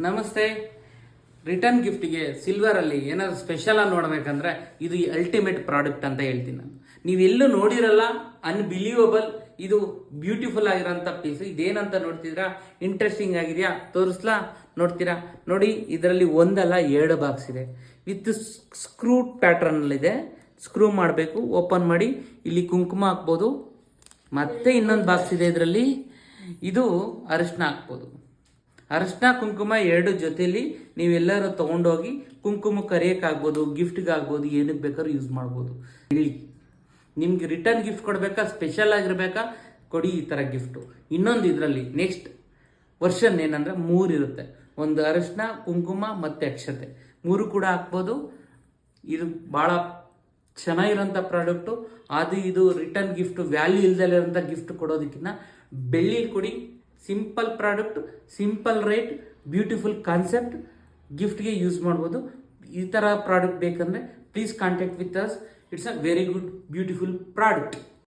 ನಮಸ್ತೆ. ರಿಟರ್ನ್ ಗಿಫ್ಟ್ಗೆ ಸಿಲ್ವರಲ್ಲಿ ಏನಾದ್ರು ಸ್ಪೆಷಲ್ ಆಗಿ ನೋಡಬೇಕಂದ್ರೆ ಇದು ಅಲ್ಟಿಮೇಟ್ ಪ್ರಾಡಕ್ಟ್ ಅಂತ ಹೇಳ್ತೀನಿ ನಾನು. ನೀವೆಲ್ಲೂ ನೋಡಿರಲ್ಲ, ಅನ್ಬಿಲೀವಬಲ್. ಇದು ಬ್ಯೂಟಿಫುಲ್ ಆಗಿರೋಂಥ ಪೀಸ್. ಇದೇನಂತ ನೋಡ್ತಿದ್ರಾ? ಇಂಟ್ರೆಸ್ಟಿಂಗ್ ಆಗಿದೆಯಾ? ತೋರಿಸ್ಲಾ? ನೋಡ್ತೀರಾ? ನೋಡಿ, ಇದರಲ್ಲಿ ಒಂದಲ್ಲ ಎರಡು ಬಾಕ್ಸ್ ಇದೆ. ವಿತ್ ಸ್ಕ್ರೂ ಪ್ಯಾಟ್ರನ್ನಲ್ಲಿದೆ. ಸ್ಕ್ರೂ ಮಾಡಬೇಕು, ಓಪನ್ ಮಾಡಿ ಇಲ್ಲಿ ಕುಂಕುಮ ಹಾಕ್ಬೋದು. ಮತ್ತೆ ಇನ್ನೊಂದು ಬಾಕ್ಸ್ ಇದೆ ಇದರಲ್ಲಿ. ಇದು ಅರಿಶಿನ ಹಾಕ್ಬೋದು. ಅರಿಶಿನ ಕುಂಕುಮ ಎರಡು ಜೊತೆಲಿ ನೀವೆಲ್ಲರೂ ತೊಗೊಂಡೋಗಿ ಕುಂಕುಮ ಕರಿಯೋಕ್ಕಾಗ್ಬೋದು, ಗಿಫ್ಟ್ಗೆ ಆಗ್ಬೋದು, ಏನಕ್ಕೆ ಬೇಕಾದ್ರೂ ಯೂಸ್ ಮಾಡ್ಬೋದು. ಹೇಳಿ, ನಿಮ್ಗೆ ರಿಟರ್ನ್ ಗಿಫ್ಟ್ ಕೊಡಬೇಕಾ, ಸ್ಪೆಷಲ್ ಆಗಿರ್ಬೇಕಾ? ಕೊಡಿ ಈ ಥರ ಗಿಫ್ಟು. ಇನ್ನೊಂದು ಇದರಲ್ಲಿ ನೆಕ್ಸ್ಟ್ ವರ್ಷನ್ ಏನಂದರೆ 3 ಇರುತ್ತೆ. ಒಂದು ಅರಿಶಿನ, ಕುಂಕುಮ ಮತ್ತು ಅಕ್ಷತೆ, 3 ಕೂಡ ಹಾಕ್ಬೋದು. ಇದು ಭಾಳ ಚೆನ್ನಾಗಿರೋಂಥ ಪ್ರಾಡಕ್ಟು. ಅದು ಇದು ರಿಟರ್ನ್ ಗಿಫ್ಟು, ವ್ಯಾಲ್ಯೂ ಇಲ್ದಲ್ಲಿರೋಂಥ ಗಿಫ್ಟ್ ಕೊಡೋದಕ್ಕಿಂತ ಬೆಳ್ಳಿ ಕೊಡಿ. Simple product, simple rate, beautiful concept, ಗಿಫ್ಟ್ಗೆ ಯೂಸ್ ಮಾಡ್ಬೋದು. ಈ ಥರ ಪ್ರಾಡಕ್ಟ್ ಬೇಕಂದರೆ please contact with us. It's a very good beautiful product.